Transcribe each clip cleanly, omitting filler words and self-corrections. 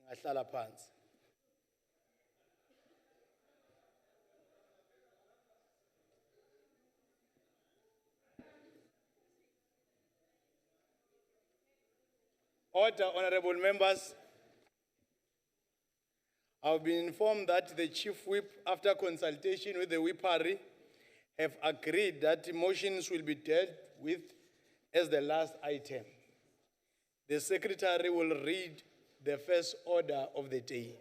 Ngahlala phansi. Order, honorable members. I've been informed that the Chief Whip, after consultation with the Whippery, have agreed that motions will be dealt with as the last item. The Secretary will read the first order of the day.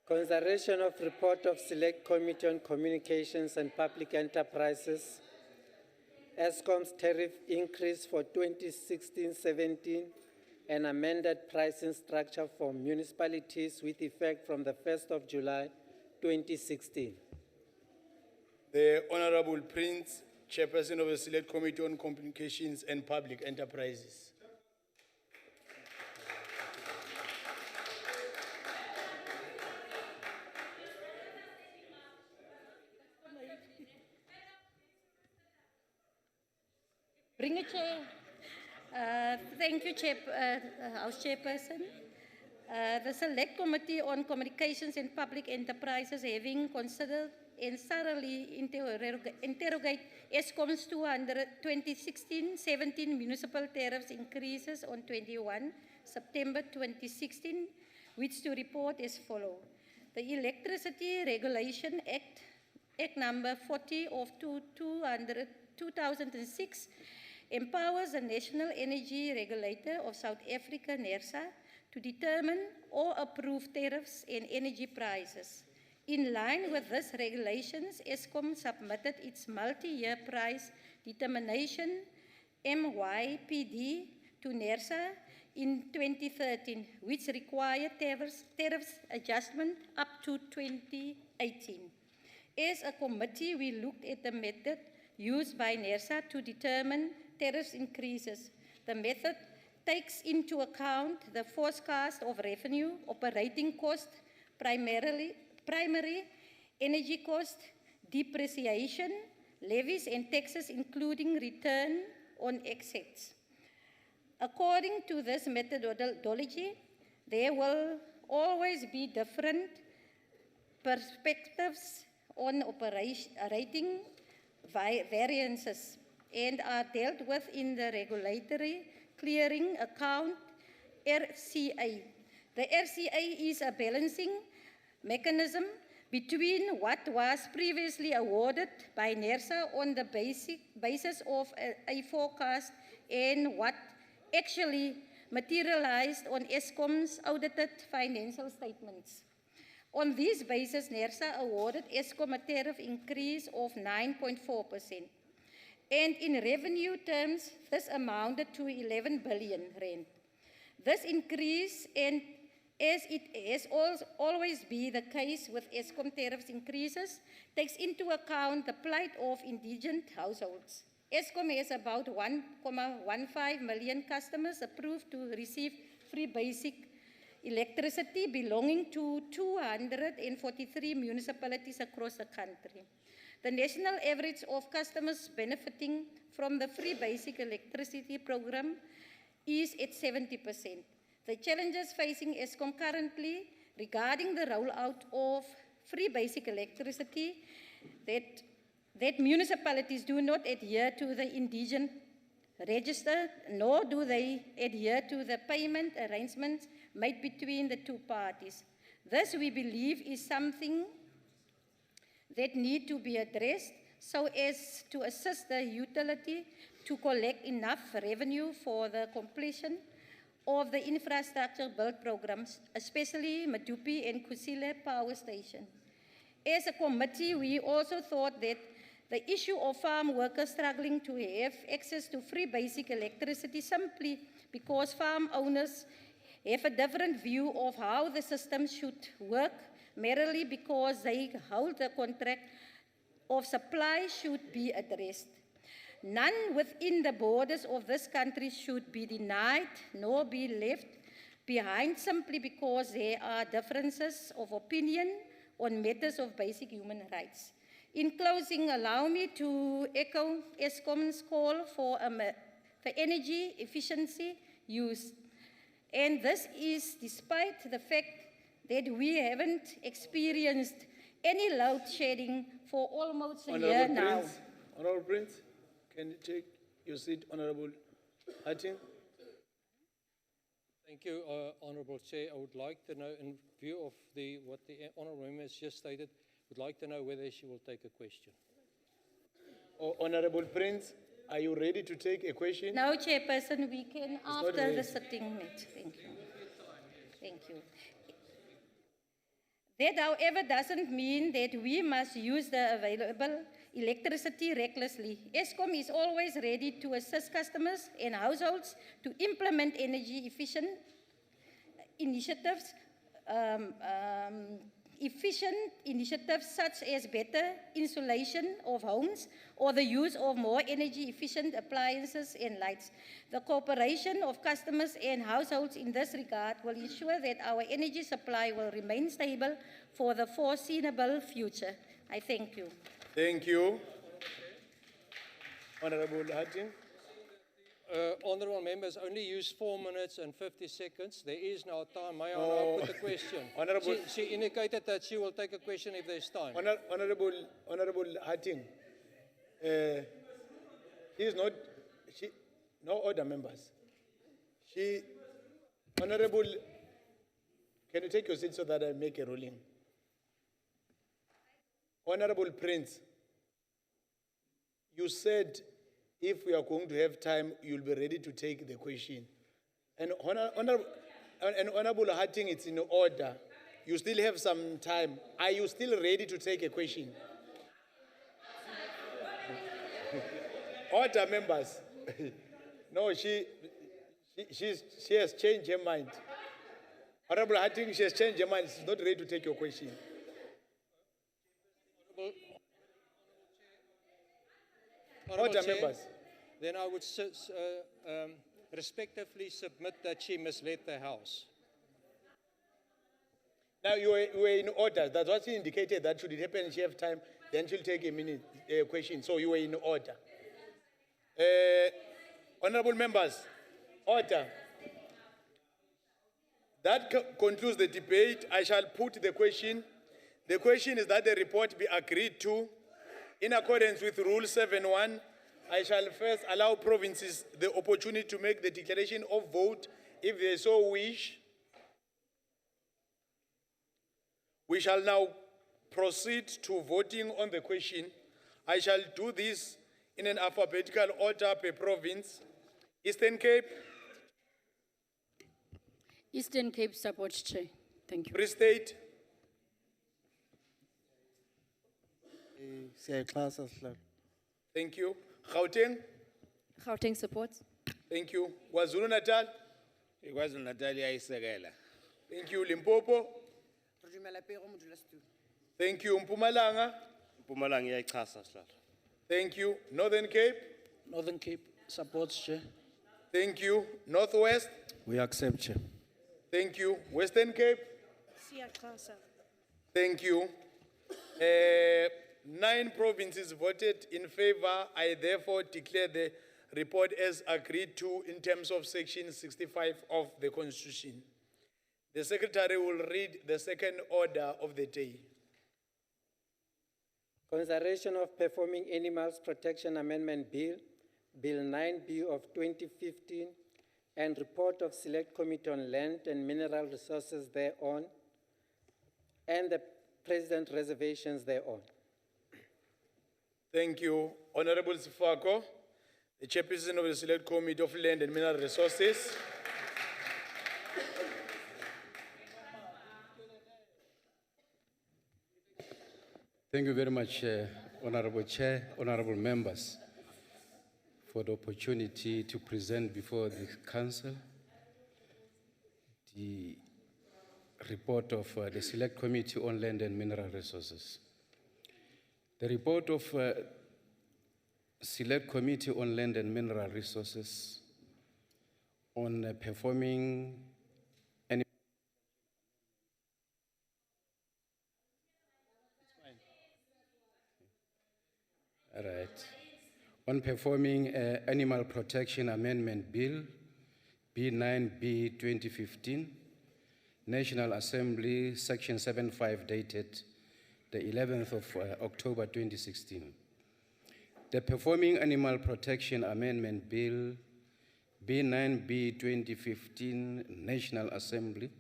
Consideration of report of Select Committee on Communications and Public Enterprises, Eskom's tariff increase for 2016-17 and amended pricing structure for municipalities with effect from the 1st of July 2016. The Honorable Prince, Chairperson of the Select Committee on Communications and Public Enterprises. Bring it, Chair. Thank you, House Chairperson. The Select Committee on Communications and Public Enterprises, having considered and thoroughly interrogate Eskom's 2016-17 municipal tariffs increases on 21 September 2016, which to report as follows. The Electricity Regulation Act number 40 of 2006 empowers the National Energy Regulator of South Africa, NERSA, to determine or approve tariffs and energy prices. In line with these regulations, Eskom submitted its multi-year price determination, MYPD, to NERSA in 2013, which required tariffs adjustment up to 2018. As a committee, we looked at the method used by NERSA to determine tariff increases. The method takes into account the forecast of revenue, operating cost, primary energy cost, depreciation, levies and taxes, including return on assets. According to this methodology, there will always be different perspectives on operating variances and are dealt with in the Regulatory Clearing Account, RCA. The RCA is a balancing mechanism between what was previously awarded by NERSA on the basis of a forecast and what actually materialized on Eskom's audited financial statements. On this basis, NERSA awarded Eskom a tariff increase of 9.4%. And in revenue terms, this amounted to 11 billion rand. This increase, and as it has always been the case with Eskom tariff increases, takes into account the plight of indigent households. Eskom has about 1.15 million customers approved to receive free basic electricity belonging to 243 municipalities across the country. The national average of customers benefiting from the free basic electricity program is at 70%. The challenges facing Eskom currently regarding the rollout of free basic electricity that municipalities do not adhere to the indigent register, nor do they adhere to the payment arrangements made between the two parties. This, we believe, is something that need to be addressed so as to assist the utility to collect enough revenue for the completion of the infrastructure build programs, especially Medupi and Kusile Power Station. As a committee, we also thought that the issue of farm workers struggling to have access to free basic electricity simply because farm owners have a different view of how the system should work, merely because they hold the contract of supply, should be addressed. None within the borders of this country should be denied nor be left behind simply because there are differences of opinion on matters of basic human rights. In closing, allow me to echo Eskom's call for energy efficiency use. And this is despite the fact that we haven't experienced any load shedding for almost a year now. Honorable Prince, can you take your seat, Honorable Hatting? Thank you, Honourable Chair. I would like to know, in view of what the Honourable Member has just stated, would like to know whether she will take a question. Honorable Prince, are you ready to take a question? No, Chairperson, we can not after ready. the sitting met. Thank you. Thank you. That, however, doesn't mean that we must use the available electricity recklessly. Eskom is always ready to assist customers and households to implement energy efficient initiatives, such as better insulation of homes or the use of more energy efficient appliances and lights. The cooperation of customers and households in this regard will ensure that our energy supply will remain stable for the foreseeable future. I thank you. Thank you. Honorable Hatting. Honourable Members only use 4 minutes and 50 seconds. There is now time. May I now put a question? Honourable- She indicated that she will take a question if there's time. Honorable Hatting, no order, members. Honorable, can you take your seat so that I make a ruling? Honorable Prince, you said if we are going to have time, you'll be ready to take the question. And Honorable Hatting, it's in order. You still have some time. Are you still ready to take a question? Order, members. No, she has changed her mind. Honorable Hatting, she has changed her mind. She's not ready to take your question. Honourable Order, Chair, members. then I would respectively submit that she misled the House. Now, you were in order. That's what she indicated, that should it happen, she have time, then she'll take a question. So you were in order. Honorable members, order. That concludes the debate. I shall put the question. The question is that the report be agreed to. In accordance with Rule 7.1, I shall first allow provinces the opportunity to make the declaration of vote if they so wish. We shall now proceed to voting on the question. I shall do this in an alphabetical order per province. Eastern Cape, Eastern Cape supports Chair. Thank you. Free State, Siyaxhasa sihlalo. thank you. Gauteng, Gauteng supports. thank you. KwaZulu Natal, KwaZulu Natal iyayisekela. thank you. Limpopo, thank you. Mpumalanga, Mpumalanga iyayichasa sihlalo. thank you. Northern Cape, Northern Cape supports Chair. thank you. Northwest, We accept Chair. thank you. Western Cape, thank you. 9 provinces voted in favor. I therefore declare the report as agreed to in terms of Section 65 of the Constitution. The Secretary will read the second order of the day. Consideration of Performing Animals Protection Amendment Bill, Bill 9B of 2015, and report of Select Committee on Land and Mineral Resources thereon, and the President's reservations thereon. Thank you. Honorable Sifako, the Chairperson of the Select Committee of Land and Mineral Resources. Thank you very much, Honorable Chair, honorable members, for the opportunity to present before the Council the report of the Select Committee on Land and Mineral Resources. The report of Select Committee on Land and Mineral Resources on performing any All right. On performing Animal Protection Amendment Bill, B9B 2015, National Assembly, Section 75, dated the 11th of October 2016. The Performing Animal Protection Amendment Bill, B9B 2015, National Assembly,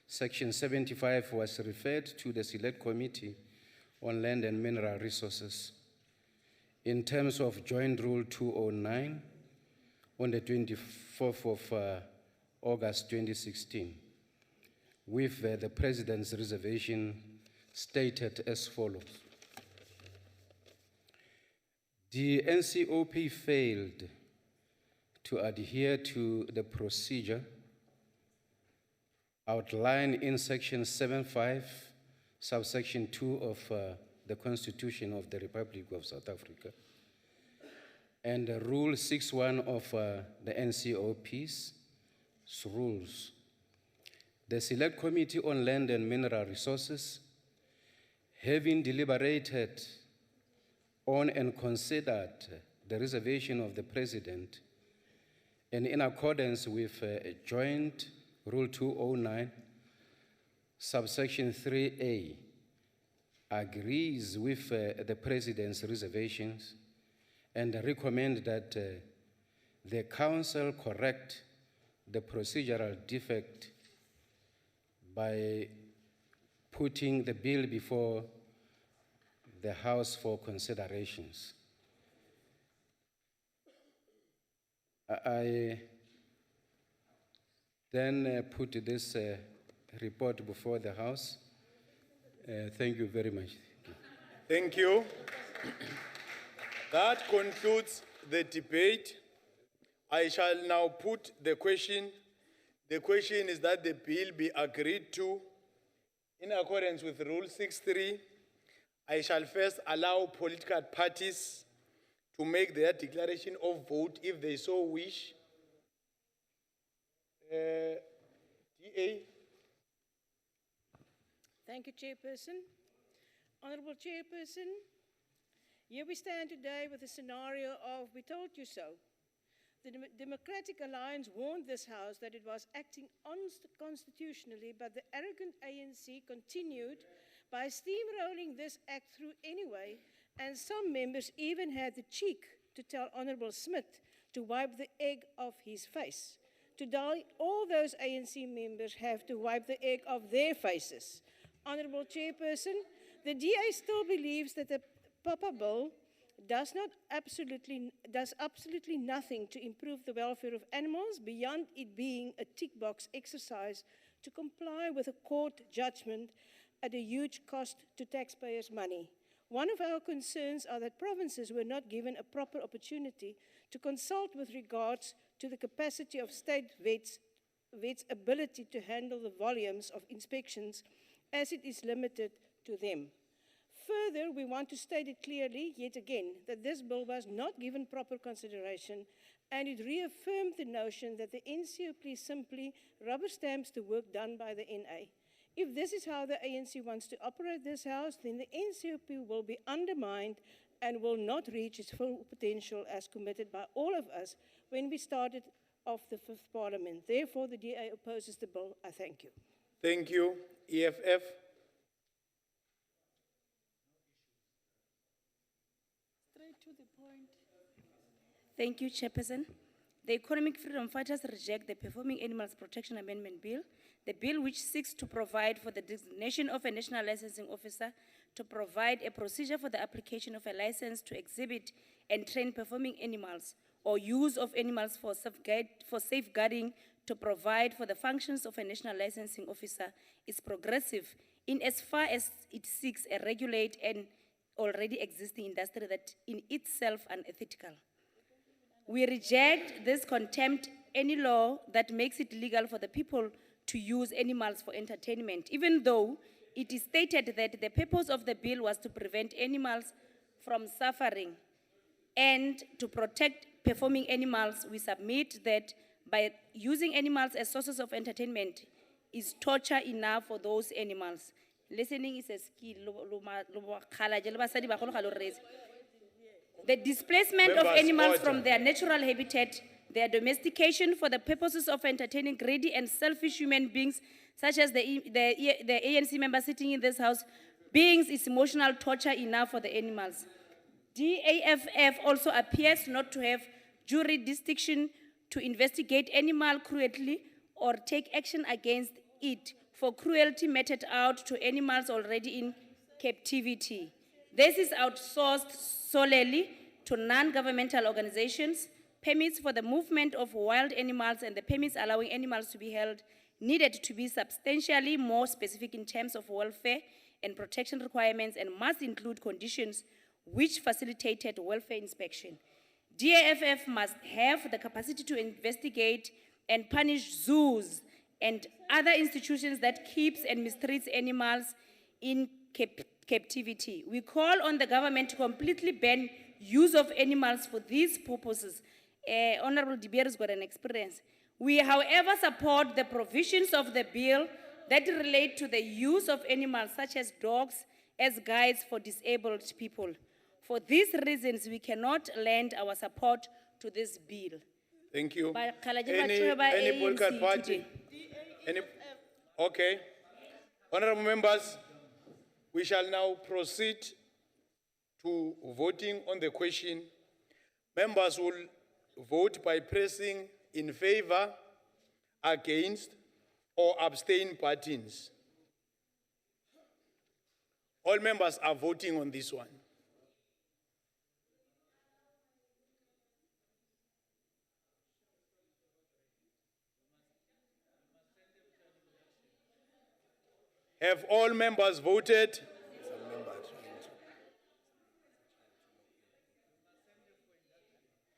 Section 75 was referred to the Select Committee on Land and Mineral Resources in terms of Joint Rule 209 on the 24th of August 2016, with the President's reservation stated as follows. The NCOP failed to adhere to the procedure outlined in Section 75, subsection 2 of the Constitution of the Republic of South Africa, and Rule 61 of the NCOP's rules. The Select Committee on Land and Mineral Resources, having deliberated on and considered the reservation of the President, and in accordance with Joint Rule 209, subsection 3A, agrees with the President's reservations and recommend that the Council correct the procedural defect by putting the bill before the House for considerations. I then put this report before the House. Thank you very much. Thank you. That concludes the debate. I shall now put the question. The question is that the bill be agreed to in accordance with Rule 63. I shall first allow political parties to make their declaration of vote if they so wish. DA. Thank you, Chairperson. Honorable Chairperson, here we stand today with a scenario of "we told you so." The Democratic Alliance warned this House that it was acting unconstitutionally, but the arrogant ANC continued by steamrolling this act through anyway, and some members even had the cheek to tell Honorable Smith to wipe the egg off his face. Today, all those ANC members have to wipe the egg off their faces. Honorable Chairperson, the DA still believes that the Papa Bill does absolutely nothing to improve the welfare of animals beyond it being a tick box exercise to comply with a court judgment at a huge cost to taxpayers' money. One of our concerns are that provinces were not given a proper opportunity to consult with regards to the capacity of state vets' ability to handle the volumes of inspections as it is limited to them. Further, we want to state it clearly, yet again, that this bill was not given proper consideration, and it reaffirmed the notion that the NCOP simply rubber stamps the work done by the NA. If this is how the ANC wants to operate this House, then the NCOP will be undermined and will not reach its full potential as committed by all of us when we started off the 5th Parliament. Therefore, the DA opposes the bill. I thank you. Thank you. EFF. Thank you, Chairperson. The Economic Freedom Fighters reject the Performing Animals Protection Amendment Bill, the bill which seeks to provide for the designation of a national licensing officer to provide a procedure for the application of a license to exhibit and train performing animals or use of animals for safeguarding to provide for the functions of a national licensing officer is progressive in as far as it seeks a regulate an already existing industry that in itself unethical. We reject this contempt any law that makes it legal for the people to use animals for entertainment, even though it is stated that the purpose of the bill was to prevent animals from suffering and to protect performing animals. We submit that by using animals as sources of entertainment is torture enough for those animals. Listening is a skill. The displacement of Members, animals order. from their natural habitat their domestication for the purposes of entertaining greedy and selfish human beings, such as the ANC member sitting in this house, beings is emotional torture enough for the animals. DAFF also appears not to have jurisdiction to investigate animal cruelty or take action against it for cruelty meted out to animals already in captivity. This is outsourced solely to non-governmental organizations. Permits for the movement of wild animals and the permits allowing animals to be held needed to be substantially more specific in terms of welfare and protection requirements and must include conditions which facilitated welfare inspection. DAFF must have the capacity to investigate and punish zoos and other institutions that keeps and mistreats animals in captivity. We call on the government to completely ban use of animals for these purposes. Honorable De Beer has got an experience. We, however, support the provisions of the bill that relate to the use of animals such as dogs as guides for disabled people. For these reasons, we cannot lend our support to this bill. Thank you. Ba- Khaladi Any Matshwe ba political ANC party? today. Any? Okay. Honorable members, we shall now proceed to voting on the question. Members will vote by pressing in favor, against, or abstain buttons. All members are voting on this one. Have all members voted?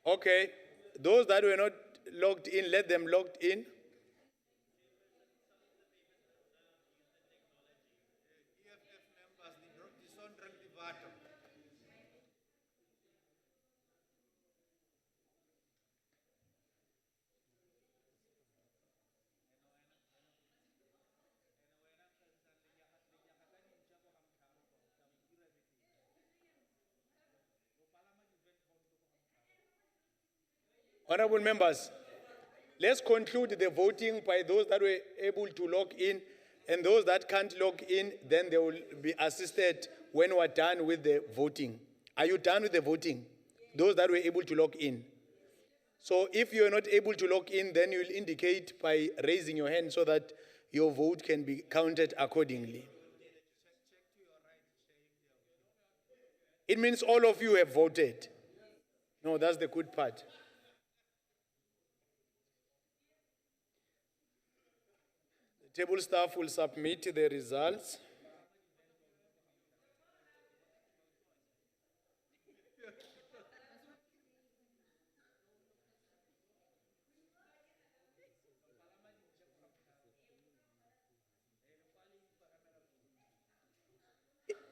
Okay. Those that were not logged in, let them logged in. Honorable members, let's conclude the voting by those that were able to log in, and those that can't log in, then they will be assisted when we're done with the voting. Are you done with the voting? Those that were able to log in. So if you're not able to log in, then you'll indicate by raising your hand so that your vote can be counted accordingly. It means all of you have voted. No, that's the good part. The table staff will submit the results.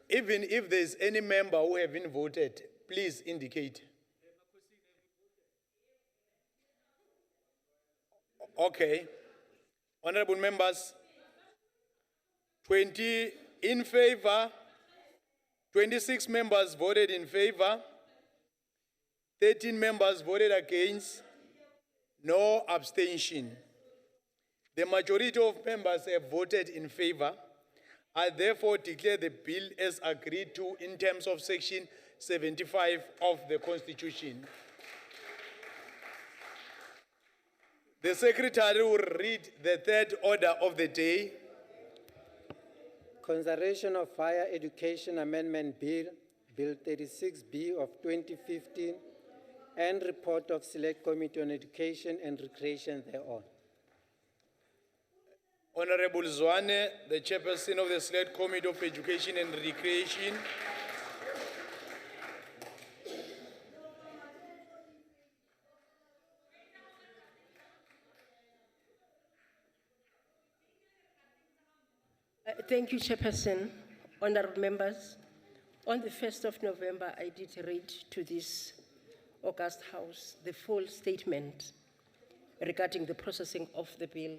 Even if there's any member who haven't voted, please indicate. Okay. Honorable members, 20 in favor, 26 members voted in favor, 13 members voted against, no abstention. The majority of members have voted in favor. I therefore declare the bill as agreed to in terms of Section 75 of the Constitution. The Secretary will read the third order of the day. Consideration of Higher Education Amendment Bill, Bill 36B of 2015, and report of Select Committee on Education and Recreation thereon. Honorable Zwane, the chairperson of the Select Committee of Education and Recreation. Thank you, Chairperson. Honorable members, on the 1st of November, I did read to this August House the full statement regarding the processing of the bill.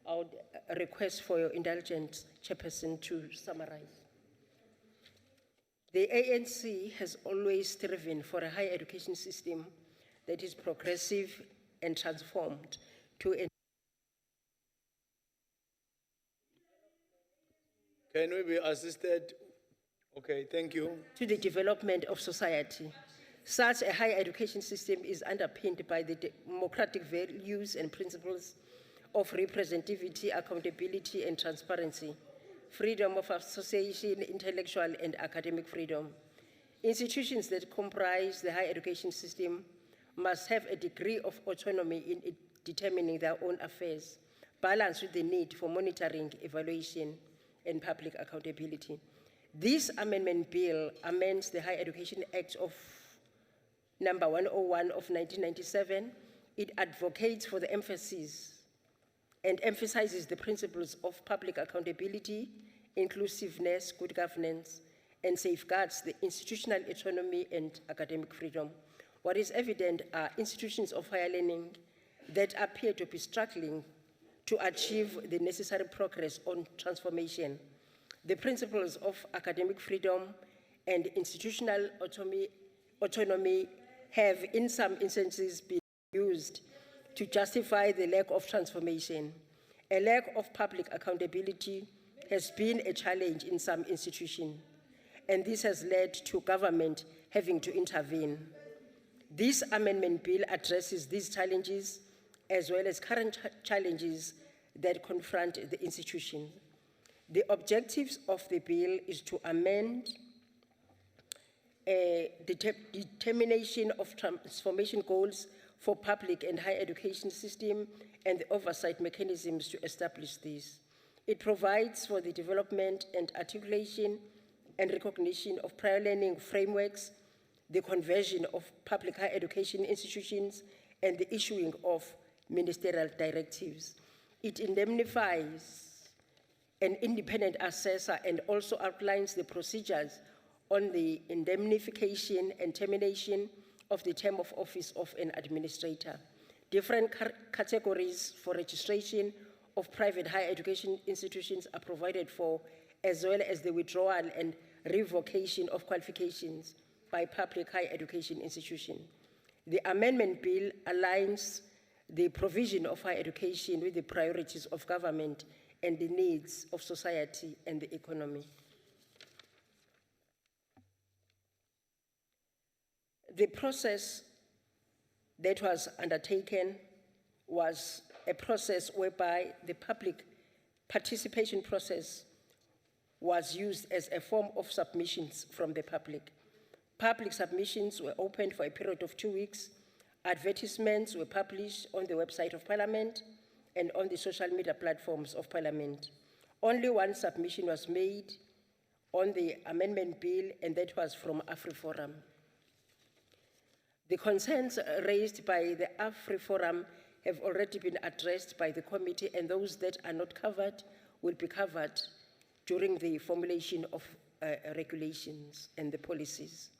I would request for your indulgence, Chairperson, to summarize. The ANC has always striven for a higher education system that is progressive, and transformed to a Can we be assisted? Okay, thank you. to the development of society. Such a higher education system is underpinned by the democratic values and principles of representativity, accountability, and transparency, freedom of association, intellectual and academic freedom. Institutions that comprise the higher education system must have a degree of autonomy in determining their own affairs, balanced with the need for monitoring, evaluation, and public accountability. This amendment bill amends the Higher Education Act of number 101 of 1997. It advocates for the emphasis and emphasizes the principles of public accountability, inclusiveness, good governance, and safeguards the institutional autonomy and academic freedom. What is evident are institutions of higher learning that appear to be struggling to achieve the necessary progress on transformation. The principles of academic freedom and institutional autonomy have, in some instances, been used to justify the lack of transformation. A lack of public accountability has been a challenge in some institutions, and this has led to government having to intervene. This amendment bill addresses these challenges as well as current challenges that confront the institution. The objectives of the bill is to amend the determination of transformation goals for public and higher education system and the oversight mechanisms to establish this. It provides for the development and articulation and recognition of prior learning frameworks, the conversion of public higher education institutions, and the issuing of ministerial directives. It indemnifies an independent assessor and also outlines the procedures on the indemnification and termination of the term of office of an administrator. Different categories for registration of private higher education institutions are provided for, as well as the withdrawal and revocation of qualifications by public higher education institutions. The amendment bill aligns the provision of higher education with the priorities of government and the needs of society and the economy. The process that was undertaken was a process whereby the public participation process was used as a form of submissions from the public. Public submissions were opened for a period of 2 weeks. Advertisements were published on the website of Parliament and on the social media platforms of Parliament. Only one submission was made on the amendment bill, and that was from AfriForum. The concerns raised by the AfriForum have already been addressed by the committee, and those that are not covered will be covered during the formulation of regulations and the policies.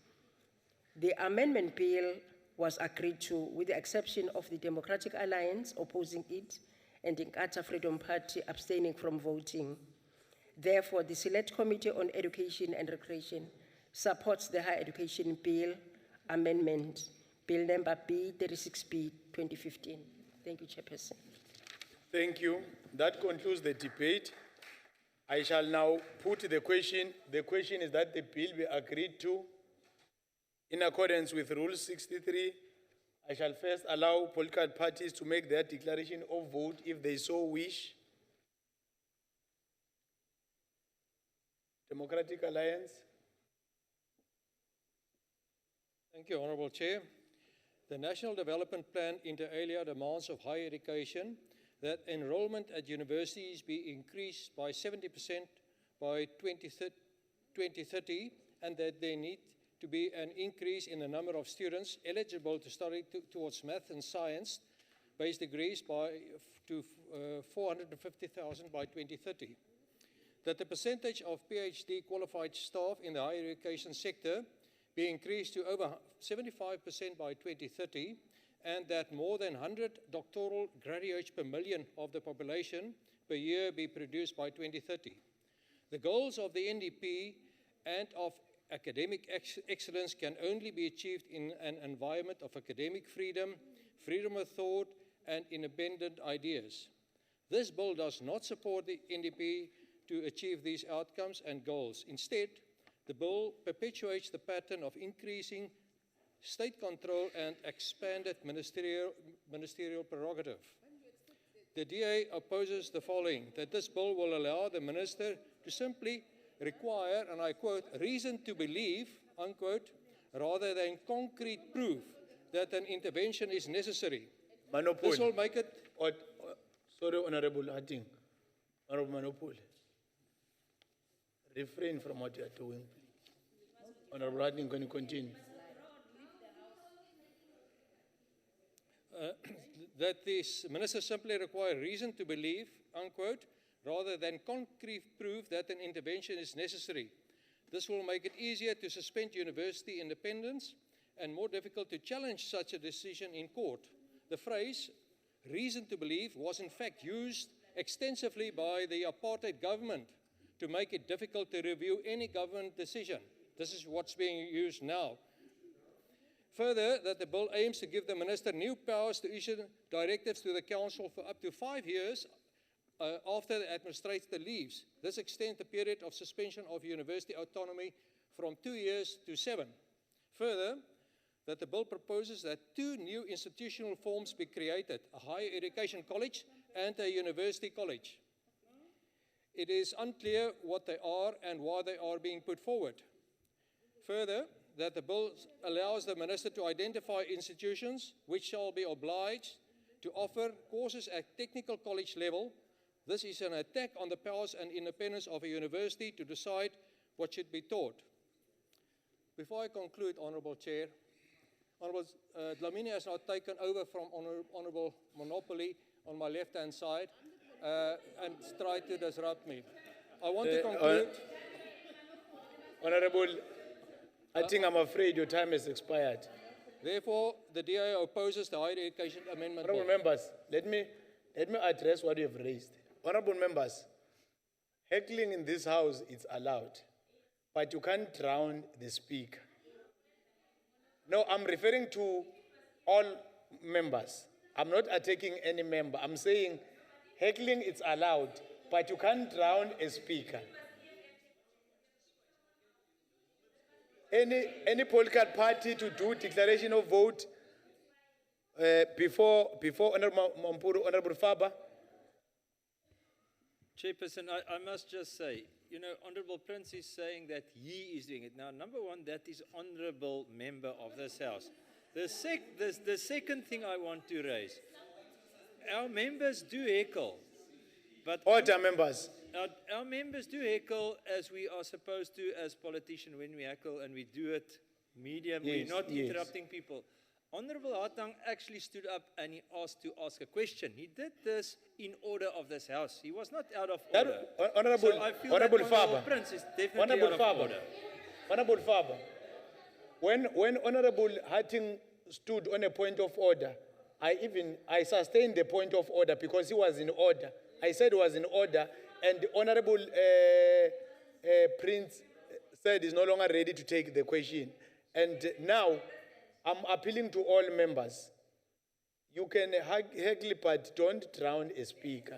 The amendment bill was agreed to with the exception of the Democratic Alliance opposing it and the Inkatha Freedom Party abstaining from voting. Therefore, the Select Committee on Education and Recreation supports the Higher Education Bill Amendment, Bill number B36B 2015. Thank you, Chairperson. Thank you. That concludes the debate. I shall now put the question. The question is that the bill be agreed to in accordance with Rule 63. I shall first allow political parties to make their declaration of vote if they so wish. Democratic Alliance. Thank you, Honourable Chair. The National Development Plan inter alia demands of higher education that enrolment at universities be increased by 70% by 2030 and that there need to be an increase in the number of students eligible to study towards math and science-based degrees to 450,000 by 2030. That the percentage of PhD qualified staff in the higher education sector be increased to over 75% by 2030, and that more than 100 doctoral graduates per million of the population per year be produced by 2030. The goals of the NDP and of academic excellence can only be achieved in an environment of academic freedom, freedom of thought, and independent ideas. This bill does not support the NDP to achieve these outcomes and goals. Instead, the bill perpetuates the pattern of increasing state control and expanded ministerial prerogative. The DA opposes the following, that this bill will allow the minister to simply require, and I quote, reason to believe, unquote, rather than concrete proof that an intervention is necessary. Monopoly. This will make it... Sorry, Honorable Hatting. Honorable Monopoly. Refrain from what you are doing, please. Honorable Hatting, can you continue? That this minister simply require reason to believe, unquote, rather than concrete proof that an intervention is necessary. This will make it easier to suspend university independence and more difficult to challenge such a decision in court. The phrase, reason to believe, was in fact used extensively by the apartheid government to make it difficult to review any government decision. This is what's being used now. Further, that the bill aims to give the minister new powers to issue directives to the council for up to 5 years after the administrator leaves. This extends the period of suspension of university autonomy from 2 years to 7. Further, that the bill proposes that 2 new institutional forms be created, a higher education college and a university college. It is unclear what they are and why they are being put forward. Further, that the bill allows the minister to identify institutions which shall be obliged to offer courses at technical college level. This is an attack on the powers and independence of a university to decide what should be taught. Before I conclude, Honourable Chair, Honourable Dlamini has now taken over from Honourable Monopoly on my left-hand side and tried to disrupt me. I want to conclude... Honourable, I think I'm afraid your time has expired. Therefore, the DA opposes the Higher Education Amendment Bill. Honourable members, let me address what you have raised. Honourable members, heckling in this house is allowed, but you can't drown the speaker. No, I'm referring to all members. I'm not attacking any member. I'm saying heckling is allowed, but you can't drown a speaker. Any political party to do declaration of vote before Honourable Mampuru, Honourable Faber? Chairperson, I must just say, you know, Honourable Prince is saying that he is doing it. Now, number one, that is honourable member of this House. The second thing I want to raise, our members do heckle. But Order, members. Our members do heckle as we are supposed to as politicians when we heckle, and we do it medium. Yes, We're not yes. interrupting people. Honourable Hatang actually stood up and he asked to ask a question. He did this in order of this House. He was not out of order. Honourable, So I feel Honourable that Faber. Honourable Prince is definitely Honourable out of Faber. order. Honourable Faber. When Honourable Hatting stood on a point of order, I sustained the point of order because he was in order. I said he was in order, and Honourable Prince said he's no longer ready to take the question. And now, I'm appealing to all members. You can heckle, but don't drown a speaker.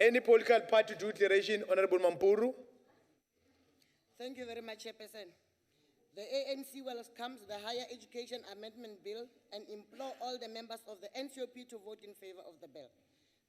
Any political party declaration, Honourable Mampuru? Thank you very much, Chairperson. The ANC welcomes the Higher Education Amendment Bill and implore all the members of the NCOP to vote in favor of the bill.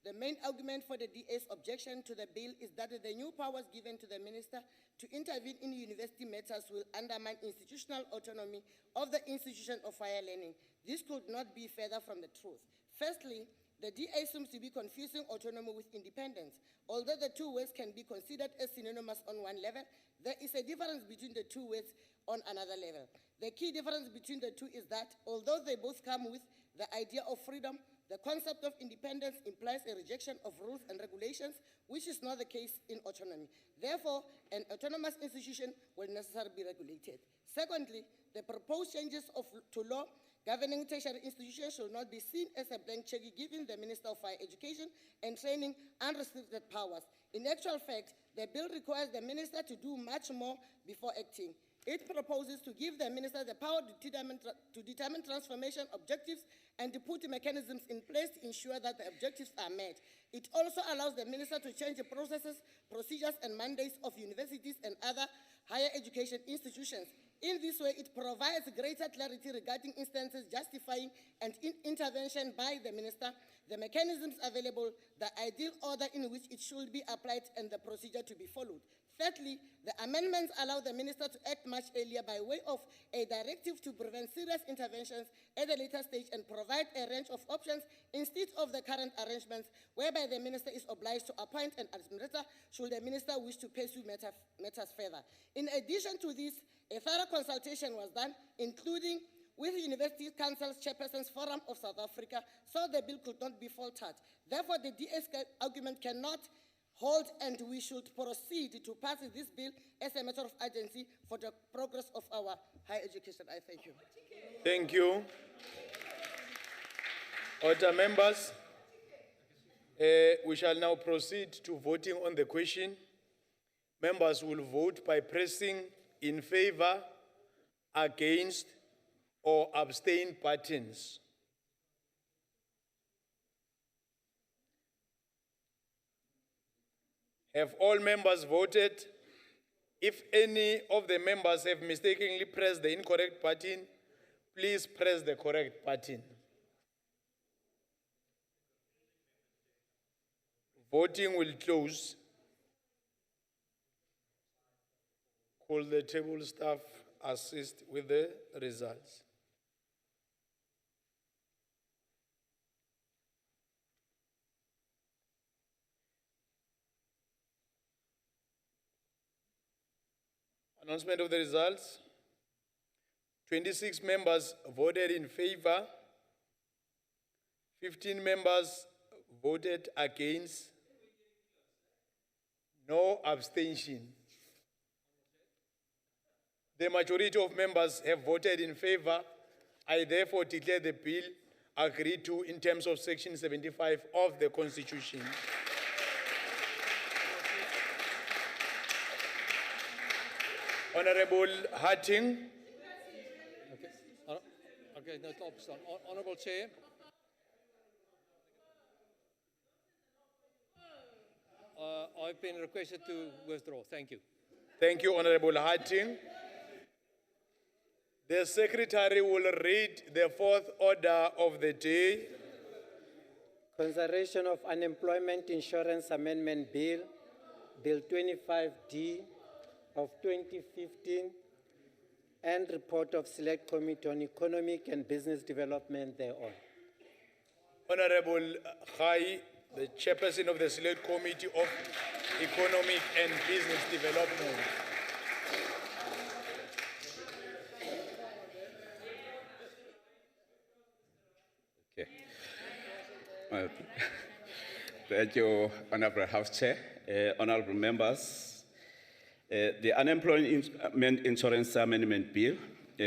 The main argument for the DA's objection to the bill is that the new powers given to the minister to intervene in university matters will undermine institutional autonomy of the institution of higher learning. This could not be further from the truth. Firstly, the DA seems to be confusing autonomy with independence. Although the two words can be considered as synonymous on one level, there is a difference between the two words on another level. The key difference between the two is that although they both come with the idea of freedom, the concept of independence implies a rejection of rules and regulations, which is not the case in autonomy. Therefore, an autonomous institution will necessarily be regulated. Secondly, the proposed changes to law governing tertiary institutions should not be seen as a blank check giving the Minister of Higher Education and Training unrestricted powers. In actual fact, the bill requires the minister to do much more before acting. It proposes to give the minister the power to determine transformation objectives and to put mechanisms in place to ensure that the objectives are met. It also allows the minister to change the processes, procedures, and mandates of universities and other higher education institutions. In this way, it provides greater clarity regarding instances justifying an intervention by the minister, the mechanisms available, the ideal order in which it should be applied, and the procedure to be followed. Thirdly, the amendments allow the minister to act much earlier by way of a directive to prevent serious interventions at a later stage and provide a range of options instead of the current arrangements whereby the minister is obliged to appoint an administrator should the minister wish to pursue matters further. In addition to this, a thorough consultation was done, including with the University Council's Chairpersons Forum of South Africa, so the bill could not be faltered. Therefore, the DS argument cannot hold, and we should proceed to pass this bill as a matter of urgency for the progress of our higher education. I thank you. Thank you. Order members, we shall now proceed to voting on the question. Members will vote by pressing in favor, against, or abstain buttons. Have all members voted? If any of the members have mistakenly pressed the incorrect button, please press the correct button. Voting will close. Call the table staff, assist with the results. Announcement of the results. 26 members voted in favor. 15 members voted against. No abstention. The majority of members have voted in favor. I therefore declare the bill agreed to in terms of Section 75 of the Constitution. Honorable Harting. Okay, no, stop. Honorable Chair. I've been requested to withdraw. Thank you. Thank you, Honorable Harting. The Secretary will read the fourth order of the day. Consideration of Unemployment Insurance Amendment Bill, Bill 25D of 2015, and report of Select Committee on Economic and Business Development thereon. Honorable Khai, the Chairperson of the Select Committee of Economic and Business Development. Okay. Well, thank you, Honorable House Chair, honorable members. The Unemployment Insurance Amendment Bill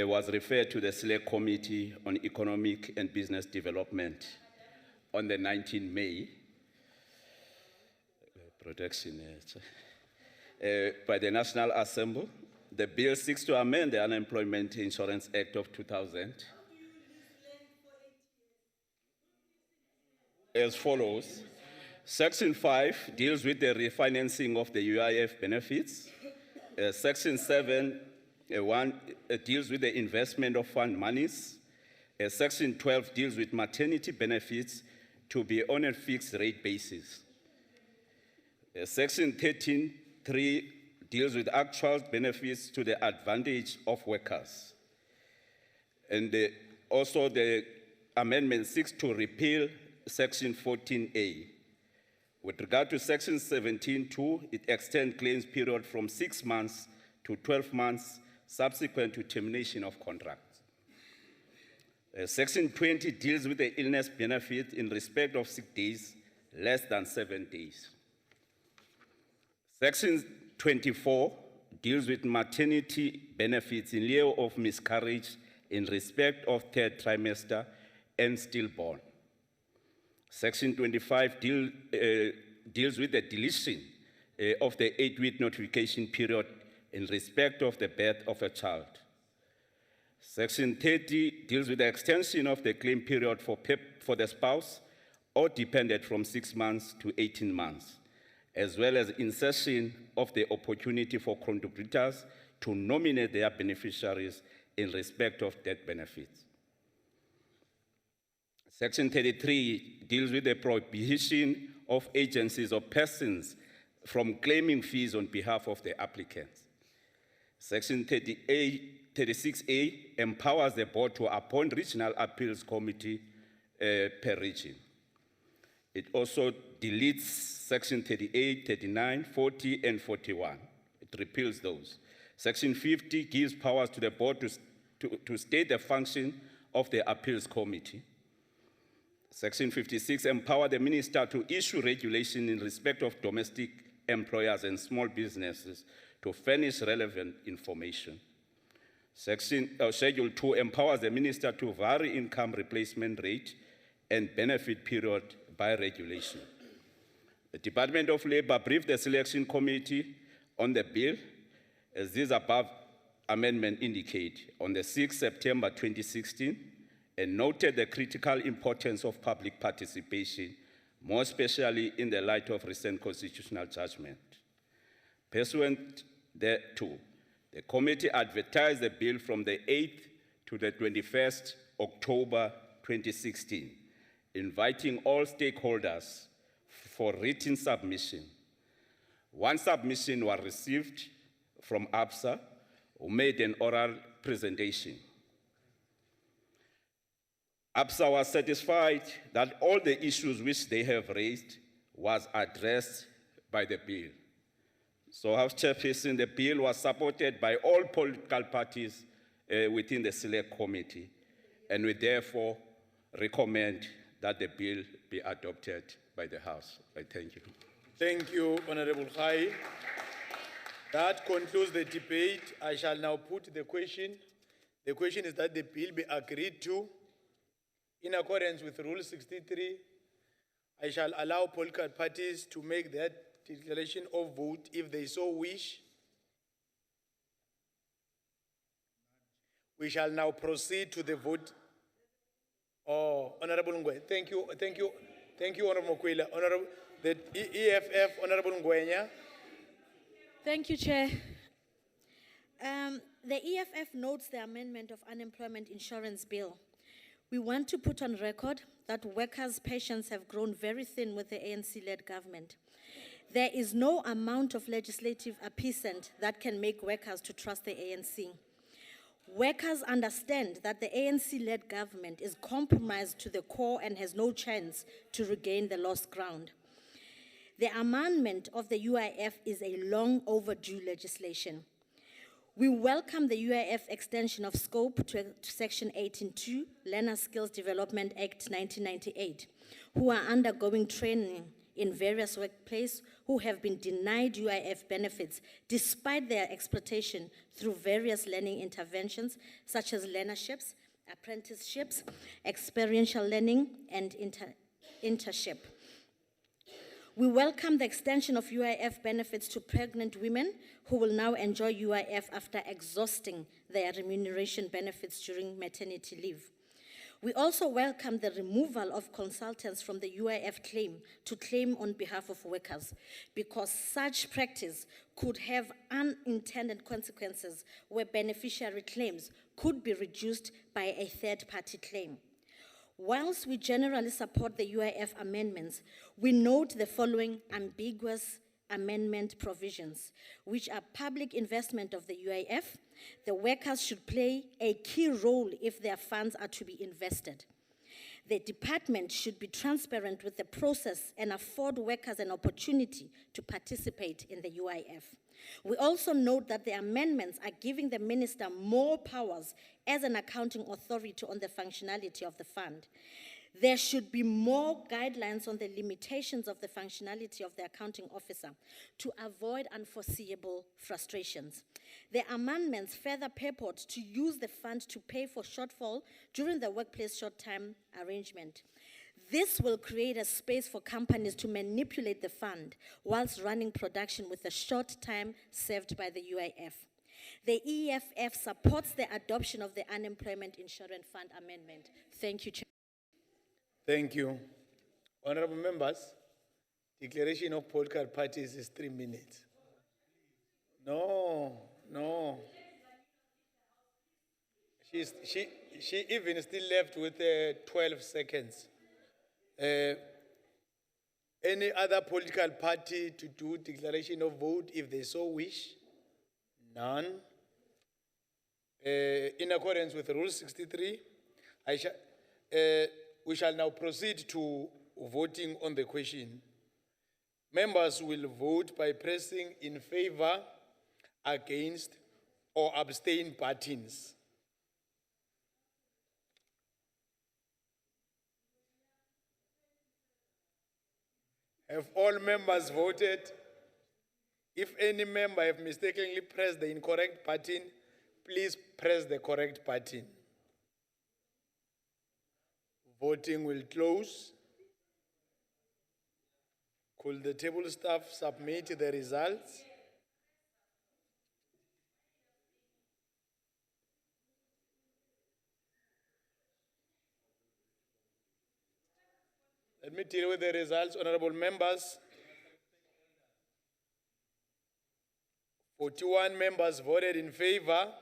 was referred to the Select Committee on Economic and Business Development on the 19th May. By the National Assembly. The bill seeks to amend the Unemployment Insurance Act of 2000 as follows. Section 5 deals with the refinancing of the UIF benefits. Section 7 deals with the investment of fund monies. Section 12 deals with maternity benefits to be on a fixed rate basis. Section 13(3) deals with actual benefits to the advantage of workers. And also the amendment seeks to repeal Section 14A. With regard to Section 17(2), it extends claims period from 6 months to 12 months subsequent to termination of contracts. Section 20 deals with the illness benefit in respect of sick days less than 7 days. Section 24 deals with maternity benefits in lieu of miscarriage in respect of third trimester and stillborn. Section 25 deals with the deletion of the 8-week notification period in respect of the birth of a child. Section 30 deals with the extension of the claim period for the spouse or dependent from 6 months to 18 months, as well as insertion of the opportunity for contributors to nominate their beneficiaries in respect of death benefits. Section 33 deals with the prohibition of agencies or persons from claiming fees on behalf of the applicants. Section 36A empowers the board to appoint regional appeals committee per region. It also deletes section 38, 39, 40, and 41. It repeals those. Section 50 gives powers to the board to state the function of the appeals committee. Section 56 empowers the minister to issue regulation in respect of domestic employers and small businesses to furnish relevant information. Schedule 2 empowers the minister to vary income replacement rate and benefit period by regulation. The Department of Labor briefed the selection committee on the bill, as these above amendments indicate, on the 6th September 2016, and noted the critical importance of public participation, more especially in the light of recent constitutional judgment. Pursuant thereto, the committee advertised the bill from the 8th to the 21st October 2016, inviting all stakeholders for written submission. One submission was received from ABSA, who made an oral presentation. ABSA was satisfied that all the issues which they have raised was addressed by the bill. So, House Chairperson, the bill was supported by all political parties within the Select Committee, and we therefore recommend that the bill be adopted by the House. I thank you. Thank you, Honorable Khai. That concludes the debate. I shall now put the question. The question is that the bill be agreed to in accordance with Rule 63. I shall allow political parties to make that declaration of vote if they so wish. We shall now proceed to the vote. Oh, Honorable Ngwe, thank you, Honorable Mokwela. Honorable, the EFF, Honorable Ngwenya. Thank you, Chair. The EFF notes the amendment of unemployment insurance bill. We want to put on record that workers' pensions have grown very thin with the ANC-led government. There is no amount of legislative appeasement that can make workers to trust the ANC. Workers understand that the ANC-led government is compromised to the core and has no chance to regain the lost ground. The amendment of the UIF is a long overdue legislation. We welcome the UIF extension of scope to Section 18.2, Learner Skills Development Act 1998, who are undergoing training in various workplaces who have been denied UIF benefits despite their exploitation through various learning interventions such as learnerships, apprenticeships, experiential learning, and internship. We welcome the extension of UIF benefits to pregnant women who will now enjoy UIF after exhausting their remuneration benefits during maternity leave. We also welcome the removal of consultants from the UIF claim to claim on behalf of workers, because such practice could have unintended consequences where beneficiary claims could be reduced by a third-party claim. Whilst we generally support the UIF amendments, we note the following ambiguous amendment provisions, which are public investment of the UIF. The workers should play a key role if their funds are to be invested. The department should be transparent with the process and afford workers an opportunity to participate in the UIF. We also note that the amendments are giving the minister more powers as an accounting authority on the functionality of the fund. There should be more guidelines on the limitations of the functionality of the accounting officer to avoid unforeseeable frustrations. The amendments further purport to use the fund to pay for shortfall during the workplace short-time arrangement. This will create a space for companies to manipulate the fund whilst running production with a short time served by the UIF. The EFF supports the adoption of the Unemployment Insurance Fund amendment. Thank you, Chair. Thank you. Honorable members, declaration of political parties is 3 minutes. No. She even still left with 12 seconds. Any other political party to do declaration of vote if they so wish? None. In accordance with Rule 63, we shall now proceed to voting on the question. Members will vote by pressing in favor, against, or abstain buttons. Have all members voted? If any member have mistakenly pressed the incorrect button, please press the correct button. Voting will close. Could the table staff submit the results? Let me deal with the results, honorable members. 41 members voted in favor.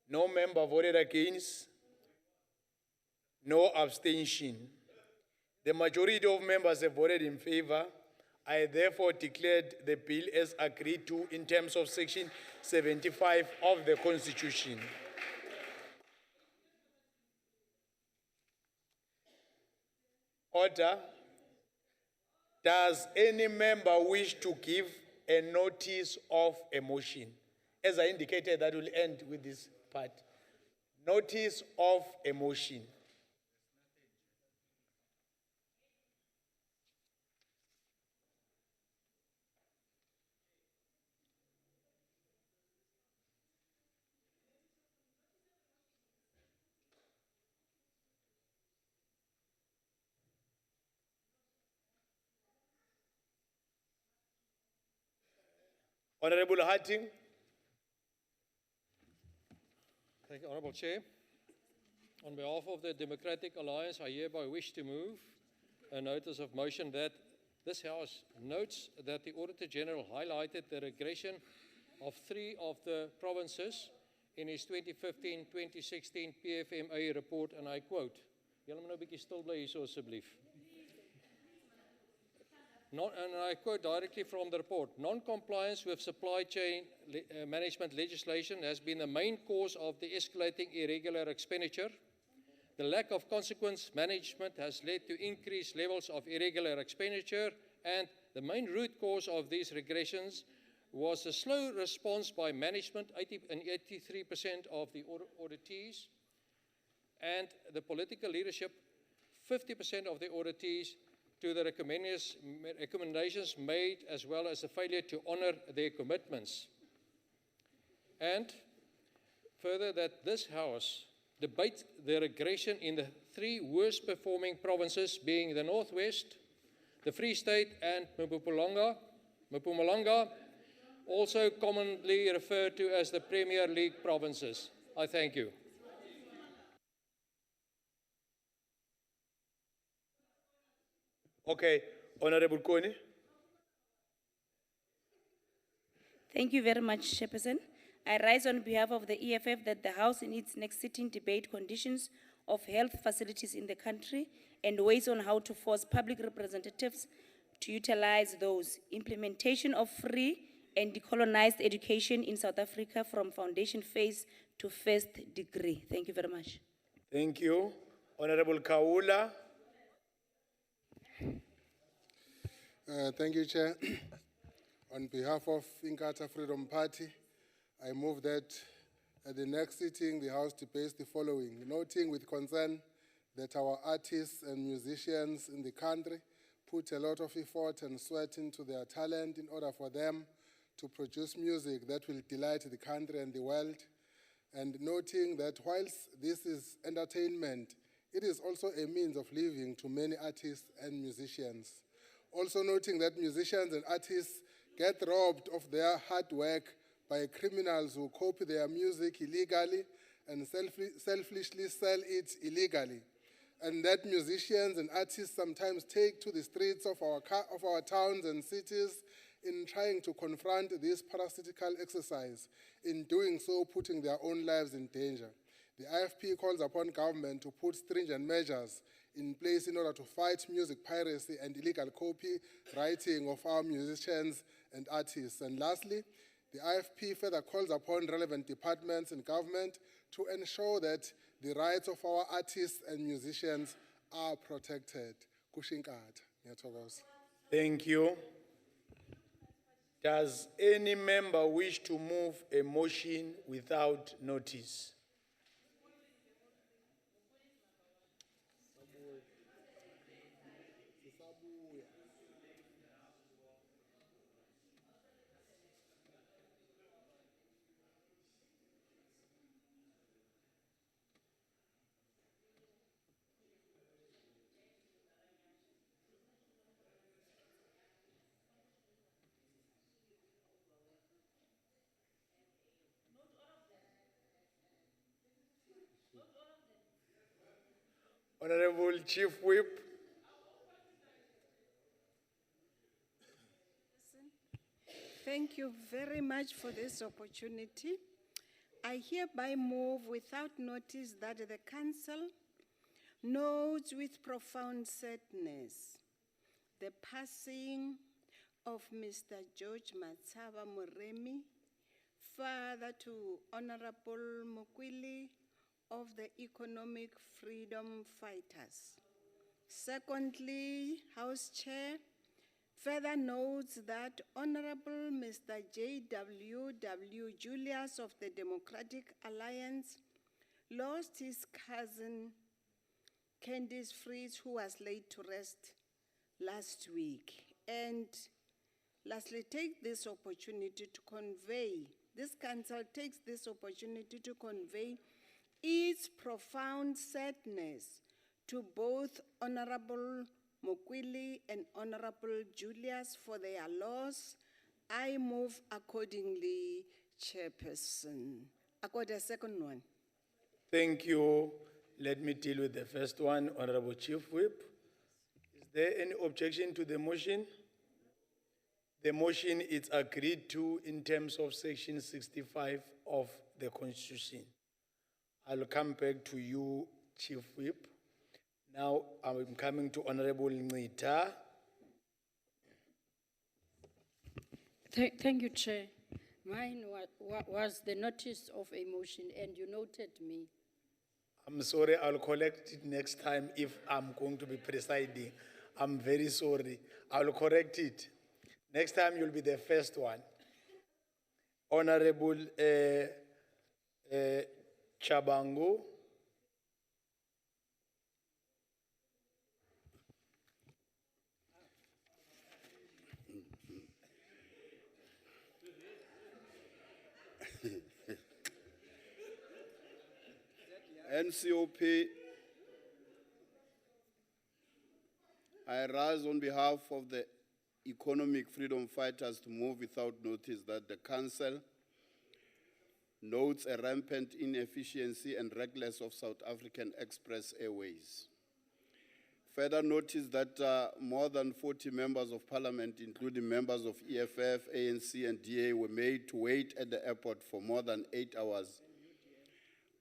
No member voted against. No abstention. The majority of members have voted in favor. I therefore declared the bill as agreed to in terms of Section 75 of the Constitution. Order. Does any member wish to give a notice of a motion? As I indicated, that will end with this part. Notice of a motion. Honorable Harting. Thank you, Honourable Chair. On behalf of the Democratic Alliance, I hereby wish to move a notice of motion that this House notes that the Auditor General highlighted the regression of 3 of the provinces in his 2015-2016 PFMA report, and I quote, julle moet nou 'n bietjie stil bly hierso asseblief. And I quote directly from the report, non-compliance with supply chain management legislation has been the main cause of the escalating irregular expenditure. The lack of consequence management has led to increased levels of irregular expenditure, and the main root cause of these regressions was a slow response by management, 83% of the auditees, and the political leadership, 50% of the auditees, to the recommendations made, as well as the failure to honor their commitments. And further, that this House debate the regression in the 3 worst performing provinces, being the Northwest, the Free State, and Mpumalanga, also commonly referred to as the Premier League provinces. I thank you. Okay, Honorable Kone. Thank you very much, Chairperson. I rise on behalf of the EFF that the House in its next sitting debate conditions of health facilities in the country and ways on how to force public representatives to utilize those. Implementation of free and decolonized education in South Africa from foundation phase to first degree. Thank you very much. Thank you. Honorable Kaula. Thank you, Chair. On behalf of Inkatha Freedom Party, I move that at the next sitting, the House debates the following, noting with concern that our artists and musicians in the country put a lot of effort and sweat into their talent in order for them to produce music that will delight the country and the world, and noting that whilst this is entertainment, it is also a means of living to many artists and musicians. Also noting that musicians and artists get robbed of their hard work by criminals who copy their music illegally and selfishly sell it illegally. And that musicians and artists sometimes take to the streets of our towns and cities in trying to confront this parasitical exercise, in doing so putting their own lives in danger. The IFP calls upon government to put stringent measures in place in order to fight music piracy and illegal copywriting of our musicians and artists. And lastly, the IFP further calls upon relevant departments in government to ensure that the rights of our artists and musicians are protected. Kushinkata. Ngiyathokoza. Thank you. Does any member wish to move a motion without notice? Honorable Chief Whip. Thank you very much for this opportunity. I hereby move without notice that the Council notes with profound sadness the passing of Mr. George Matsaba Moremi, father to Honorable Mokwili of the Economic Freedom Fighters. Secondly, House Chair further notes that Honorable Mr. J.W.W. Julius of the Democratic Alliance lost his cousin, Candice Fritz, who was laid to rest last week. And lastly, take this opportunity to convey, this council takes this opportunity to convey its profound sadness to both Honorable Mokwili and Honorable Julius for their loss. I move accordingly, Chairperson. I got a second one. Thank you. Let me deal with the first one, Honorable Chief Whip. Is there any objection to the motion? The motion is agreed to in terms of Section 65 of the Constitution. I'll come back to you, Chief Whip. Now I'm coming to Honorable Ncita. Thank you, Chair. Mine was the notice of a motion, and you noted me. I'm sorry, I'll correct it next time if I'm going to be presiding. I'm very sorry. I'll correct it. Next time you'll be the first one. Honorable Chabango. NCOP, I rise on behalf of the Economic Freedom Fighters to move without notice that the Council notes a rampant inefficiency and recklessness of South African Express Airways. Further notice that more than 40 members of Parliament, including members of EFF, ANC, and DA, were made to wait at the airport for more than 8 hours.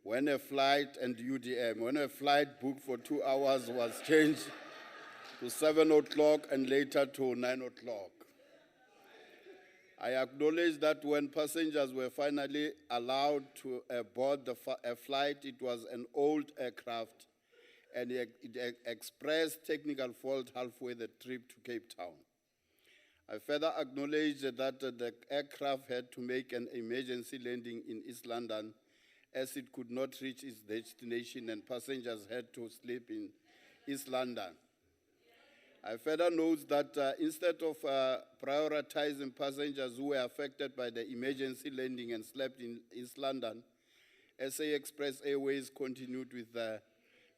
When a flight, and UDM, when a flight booked for 2 hours was changed to 7 o'clock and later to 9 o'clock. I acknowledge that when passengers were finally allowed to board a flight, it was an old aircraft and it expressed technical fault halfway the trip to Cape Town. I further acknowledge that the aircraft had to make an emergency landing in East London as it could not reach its destination and passengers had to sleep in East London. I further note that instead of prioritizing passengers who were affected by the emergency landing and slept in East London, SA Express Airways continued with the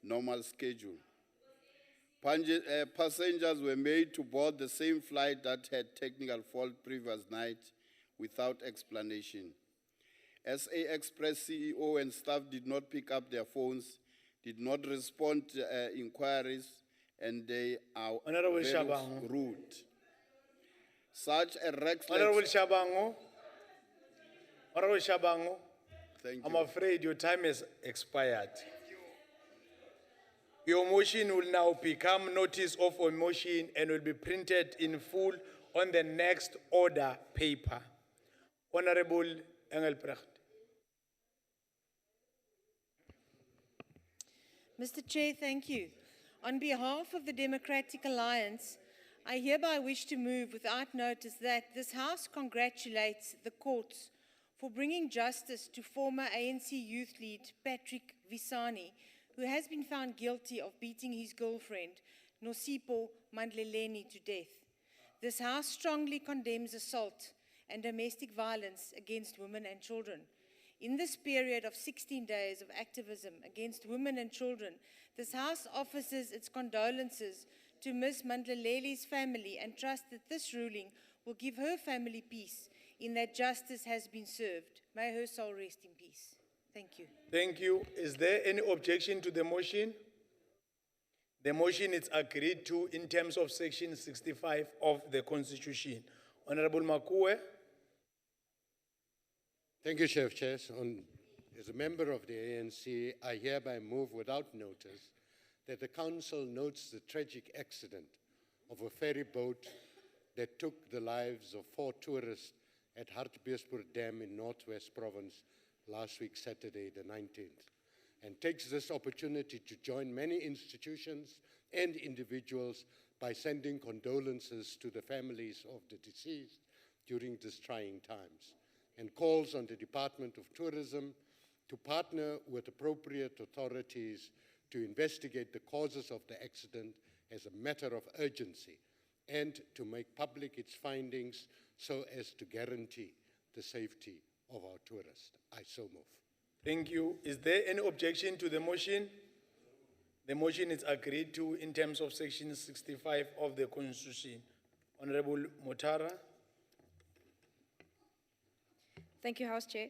normal schedule. Passengers were made to board the same flight that had technical fault previous night without explanation. SA Express CEO and staff did not pick up their phones, did not respond to inquiries, and they are Honorable very Shabangu. rude. Such a reckless... Honorable Shabangu. Honorable Shabangu. Thank you. I'm afraid your time has expired. Your motion will now become notice of a motion and will be printed in full on the next order paper. Honorable Engelbrecht. Mr. Chair, thank you. On behalf of the Democratic Alliance, I hereby wish to move without notice that this House congratulates the courts for bringing justice to former ANC youth lead Patrick Visani, who has been found guilty of beating his girlfriend, Nosipo Mandleleni, to death. This House strongly condemns assault and domestic violence against women and children. In this period of 16 days of activism against women and children, this House offers its condolences to Ms. Mandleleli's family and trusts that this ruling will give her family peace in that justice has been served. May her soul rest in peace. Thank you. Thank you. Is there any objection to the motion? The motion is agreed to in terms of section 65 of the Constitution. Honorable Makue. Thank you, Chief Chair. As a member of the ANC, I hereby move without notice that the Council notes the tragic accident of a ferry boat that took the lives of 4 tourists at Hartbeespoort Dam in Northwest Province last week, Saturday, the 19th, and takes this opportunity to join many institutions and individuals by sending condolences to the families of the deceased during these trying times, and calls on the Department of Tourism to partner with appropriate authorities to investigate the causes of the accident as a matter of urgency and to make public its findings so as to guarantee the safety of our tourists. I so move. Thank you. Is there any objection to the motion? The motion is agreed to in terms of section 65 of the Constitution. Honorable Motara. Thank you, House Chair.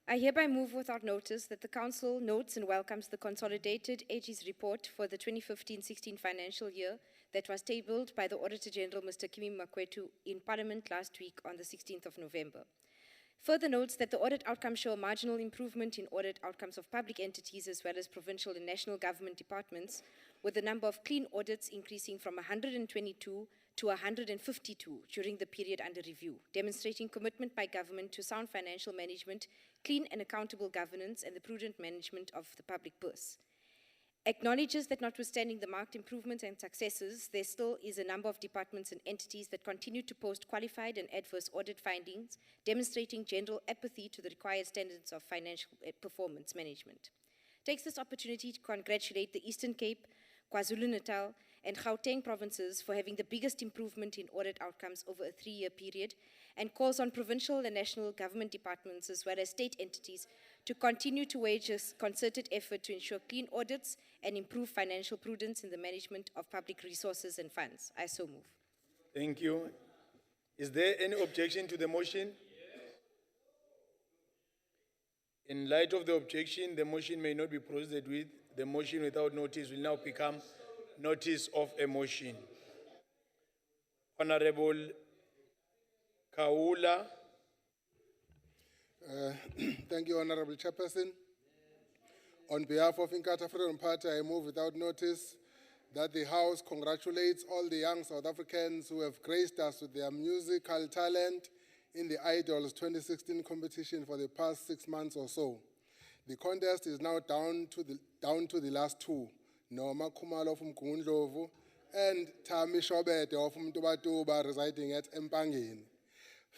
I hereby move without notice that the Council notes and welcomes the consolidated AG's report for the 2015-16 financial year that was tabled by the Auditor General, Mr. Kimi Makwetu, in Parliament last week on the 16th of November. Further notes that the audit outcomes show a marginal improvement in audit outcomes of public entities as well as provincial and national government departments, with the number of clean audits increasing from 122 to 152 during the period under review, demonstrating commitment by government to sound financial management, clean and accountable governance, and the prudent management of the public purse. Acknowledges that notwithstanding the marked improvements and successes, there still is a number of departments and entities that continue to post qualified and adverse audit findings, demonstrating general apathy to the required standards of financial performance management. Takes this opportunity to congratulate the Eastern Cape, KwaZulu-Natal, and Gauteng provinces for having the biggest improvement in audit outcomes over a 3-year period, and calls on provincial and national government departments as well as state entities to continue to wage a concerted effort to ensure clean audits and improve financial prudence in the management of public resources and funds. I so move. Thank you. Is there any objection to the motion? In light of the objection, the motion may not be proceeded with. The motion without notice will now become notice of a motion. Honorable Kaula. Thank you, Honorable Chairperson. On behalf of Inkatha Freedom Party, I move without notice that the House congratulates all the young South Africans who have graced us with their musical talent in the Idols 2016 competition for the past 6 months or so. The contest is now down to the last 2, Noma Khumalo from Mgundlovu and Tami Shobete of Mtubatuba residing at Empangeni.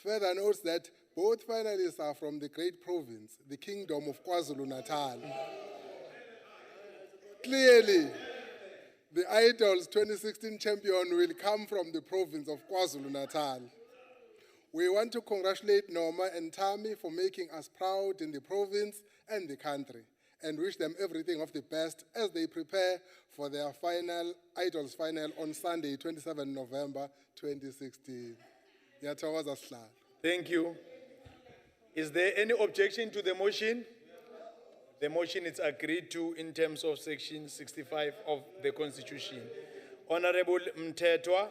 Further notes that both finalists are from the great province, the Kingdom of KwaZulu-Natal. Clearly, the Idols 2016 champion will come from the province of KwaZulu-Natal. We want to congratulate Norma and Tami for making us proud in the province and the country, and wish them everything of the best as they prepare for their Idols final on Sunday, 27 November 2016. Ngiyathokoza sihlalo. Thank you. Is there any objection to the motion? The motion is agreed to in terms of section 65 of the Constitution. Honorable Mtetwa.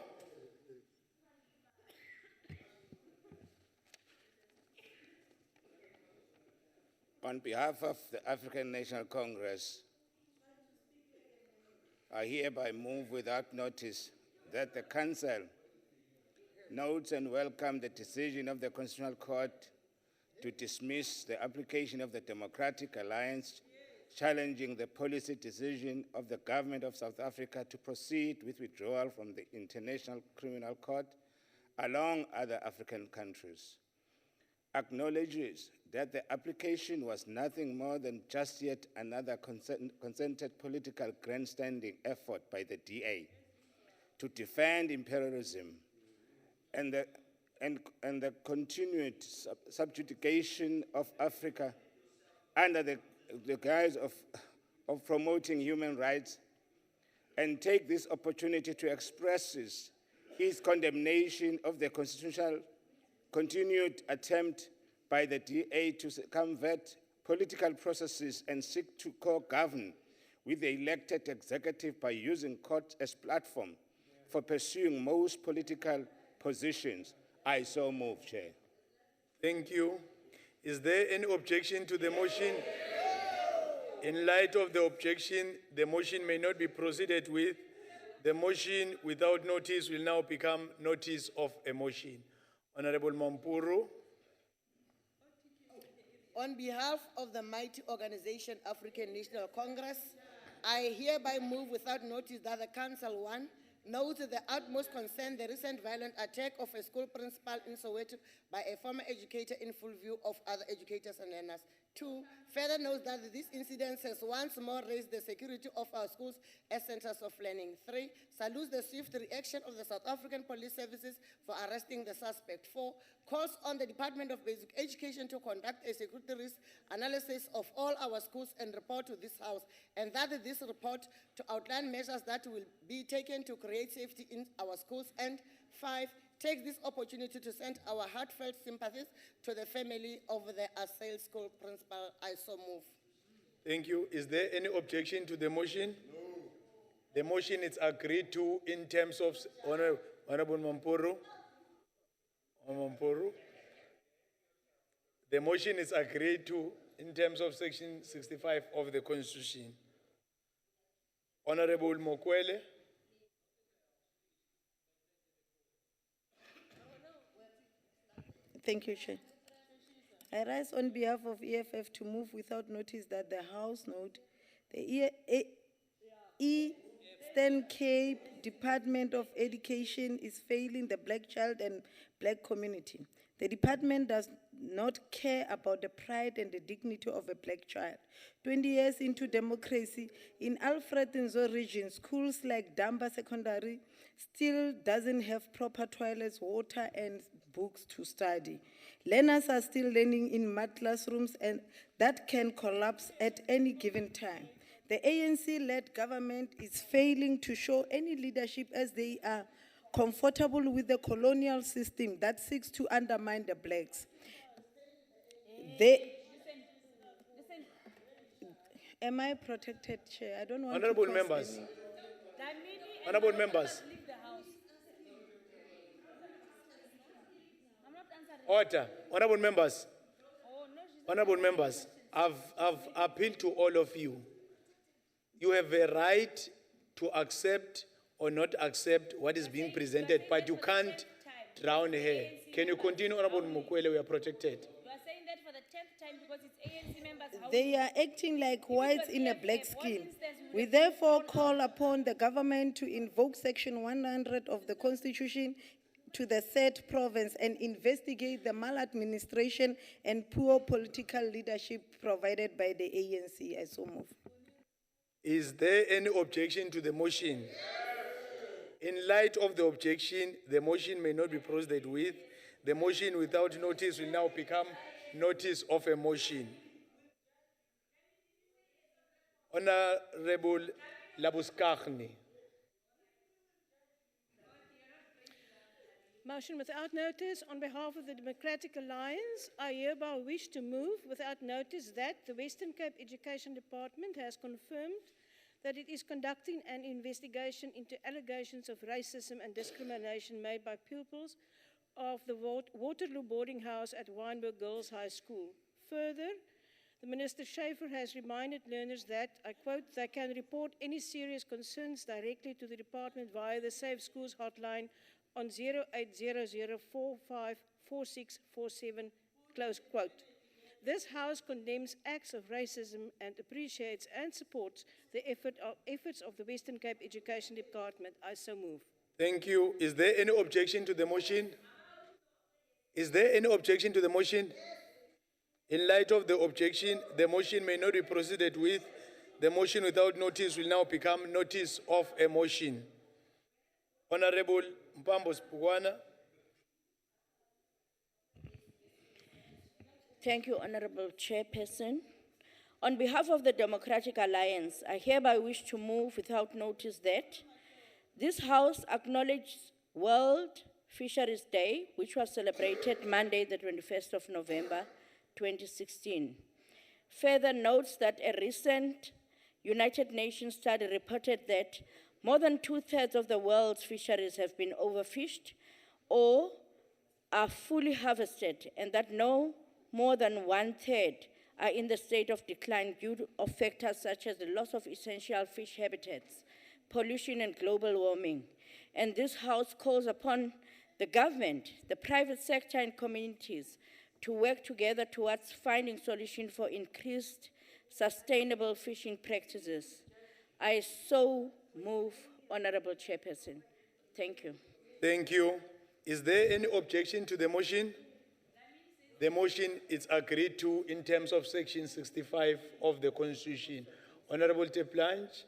On behalf of the African National Congress, I hereby move without notice that the Council notes and welcomes the decision of the Constitutional Court to dismiss the application of the Democratic Alliance challenging the policy decision of the government of South Africa to proceed with withdrawal from the International Criminal Court along other African countries. Acknowledges that the application was nothing more than just yet another consented political grandstanding effort by the DA to defend imperialism and the continued subjugation of Africa under the guise of promoting human rights, and take this opportunity to express his condemnation of the constitutional continued attempt by the DA to circumvent political processes and seek to co-govern with the elected executive by using court as platform for pursuing most political positions. I so move, Chair. Thank you. Is there any objection to the motion? In light of the objection, the motion may not be proceeded with. The motion without notice will now become notice of a motion. Honorable Mampuru. On behalf of the mighty organization African National Congress, I hereby move without notice that the Council 1 notes the utmost concern the recent violent attack of a school principal in Soweto by a former educator in full view of other educators and learners. 2, further notes that this incident has once more raised the security of our schools as centers of learning. 3, salutes the swift reaction of the South African Police Services for arresting the suspect. 4, calls on the Department of Basic Education to conduct a security risk analysis of all our schools and report to this House, and that this report to outline measures that will be taken to create safety in our schools. And 5, take this opportunity to send our heartfelt sympathies to the family of the assailed school principal. I so move. Thank you. Is there any objection to the motion? No. The motion is agreed to in terms of Honorable Mampuru. The motion is agreed to in terms of section 65 of the Constitution. Honorable Mokwele. Thank you, Chair. I rise on behalf of EFF to move without notice that the House note the Eastern Cape Department of Education is failing the black child and black community. The department does not care about the pride and the dignity of a black child. 20 years into democracy, in Alfred Nzo region, schools like Damba Secondary still doesn't have proper toilets, water, and books to study. Learners are still learning in mud classrooms, and that can collapse at any given time. The ANC-led government is failing to show any leadership as they are comfortable with the colonial system that seeks to undermine the blacks. Am I protected, Chair? I don't want Honorable to members. Honorable members. Order. Honorable members. Honorable members, I've appealed to all of you. You have a right to accept or not accept what is being presented, but you can't drown here. Can you continue, Honorable Mukwele? We are protected. You are saying that for the 10th time because it's ANC members. They are acting like whites in a black skin. We therefore call upon the government to invoke Section 100 of the Constitution to the said province and investigate the maladministration and poor political leadership provided by the ANC. I so move. Is there any objection to the motion? In light of the objection, the motion may not be proceeded with. The motion without notice will now become notice of a motion. Honorable Labuskaghni. Motion without notice. On behalf of the Democratic Alliance, I hereby wish to move without notice that the Western Cape Education Department has confirmed that it is conducting an investigation into allegations of racism and discrimination made by pupils of the Waterloo boarding house at Wynberg Girls High School. Further, the Minister Schaefer has reminded learners that, I quote, they can report any serious concerns directly to the department via the Safe Schools hotline on 0800454647, close quote. This House condemns acts of racism and appreciates and supports the efforts of the Western Cape Education Department. I so move. Thank you. Is there any objection to the motion? Is there any objection to the motion? In light of the objection, the motion may not be proceeded with. The motion without notice will now become notice of a motion. Honorable Mpambo Spugwana. Thank you, Honorable Chairperson. On behalf of the Democratic Alliance, I hereby wish to move without notice that this House acknowledges World Fisheries Day, which was celebrated Monday, the 21st of November, 2016. Further notes that a recent United Nations study reported that more than 2/3 of the world's fisheries have been overfished or are fully harvested, and that no more than 1/3 are in the state of decline due to factors such as the loss of essential fish habitats, pollution, and global warming. And this House calls upon the government, the private sector, and communities to work together towards finding solutions for increased sustainable fishing practices. I so move, Honorable Chairperson. Thank you. Thank you. Is there any objection to the motion? The motion is agreed to in terms of Section 65 of the Constitution. Honorable Teplanch.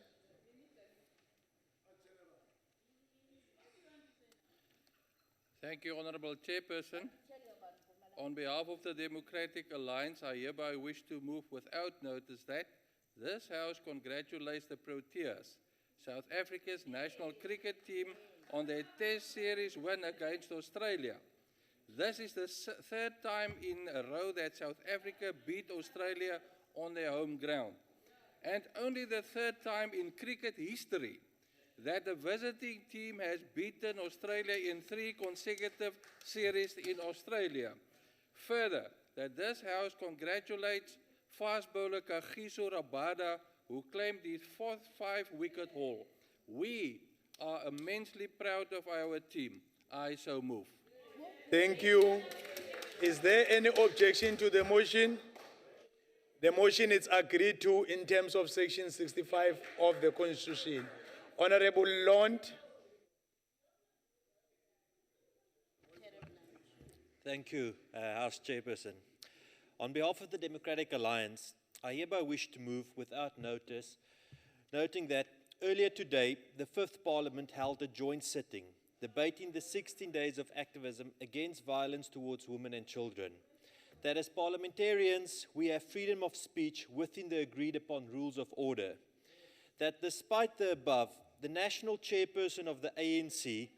Thank you, Honorable Chairperson. On behalf of the Democratic Alliance, I hereby wish to move without notice that this House congratulates the Proteas, South Africa's national cricket team, on their Test Series win against Australia. This is the third time in a row that South Africa beat Australia on their home ground, and only the third time in cricket history that the visiting team has beaten Australia in 3 consecutive series in Australia. Further, that this House congratulates fast bowler Kagiso Rabada, who claimed his 4th 5-wicket haul. We are immensely proud of our team. I so move. Thank you. Is there any objection to the motion? The motion is agreed to in terms of Section 65 of the Constitution. Honorable Lond. Thank you, House Chairperson. On behalf of the Democratic Alliance, I hereby wish to move without notice, noting that earlier today, the 5th Parliament held a joint sitting debating the 16 days of activism against violence towards women and children. That as parliamentarians, we have freedom of speech within the agreed upon rules of order. That despite the above, the national chairperson of the ANC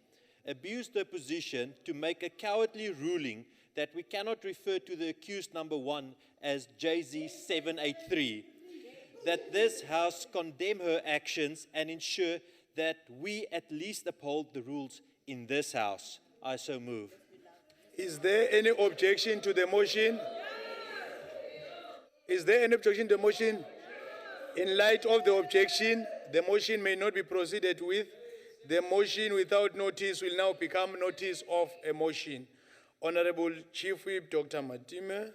abused her position to make a cowardly ruling that we cannot refer to the accused number 1 as JZ783. That this House condemn her actions and ensure that we at least uphold the rules in this House. I so move. Is there any objection to the motion? Is there any objection to the motion? In light of the objection, the motion may not be proceeded with. The motion without notice will now become notice of a motion. Honorable Chief Whip, Dr. Matime.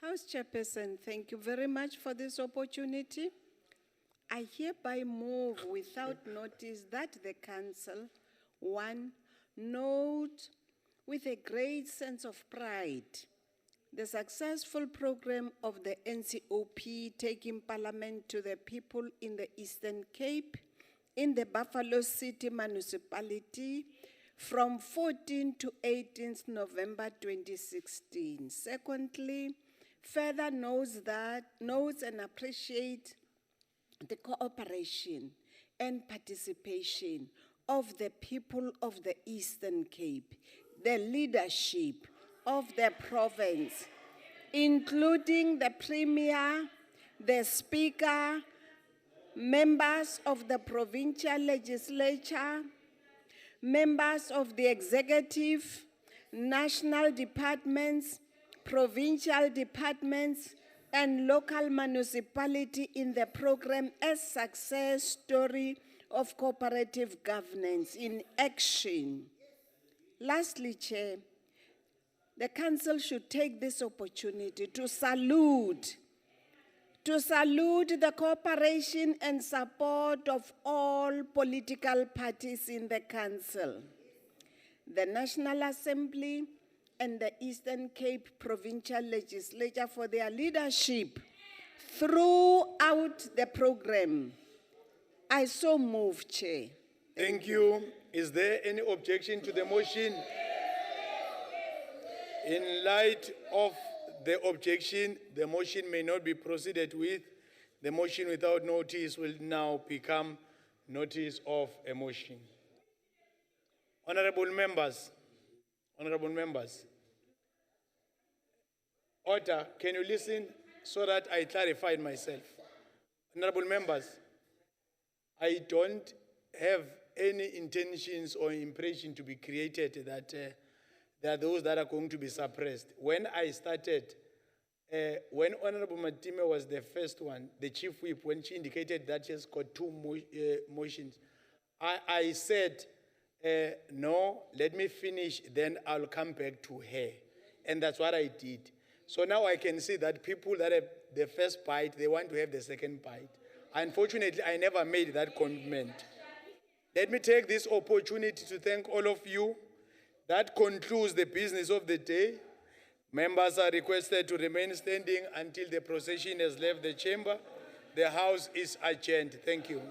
House Chairperson, thank you very much for this opportunity. I hereby move without notice that the Council, 1, note with a great sense of pride the successful program of the NCOP taking Parliament to the people in the Eastern Cape, in the Buffalo City municipality, from 14 to 18 November 2016. Secondly, further notes and appreciate the cooperation and participation of the people of the Eastern Cape, the leadership of the province, including the Premier, the Speaker, members of the provincial legislature, members of the executive, national departments, provincial departments, and local municipality in the program as success story of cooperative governance in action. Lastly, Chair, the Council should take this opportunity to salute the cooperation and support of all political parties in the Council, the National Assembly, and the Eastern Cape Provincial Legislature for their leadership throughout the program. I so move, Chair. Thank you. Is there any objection to the motion? In light of the objection, the motion may not be proceeded with. The motion without notice will now become notice of a motion. Honorable members, order, can you listen so that I clarified myself? Honorable members, I don't have any intentions or impression to be created that there are those that are going to be suppressed. When I started, when Honorable Matime was the first one, the chief whip, when she indicated that she has got two motions, I said, no, let me finish, then I'll come back to her. And that's what I did. So now I can see that people that have the first bite, they want to have the second bite. Unfortunately, I never made that commitment. Let me take this opportunity to thank all of you. That concludes the business of the day. Members are requested to remain standing until the procession has left the chamber. The House is adjourned. Thank you.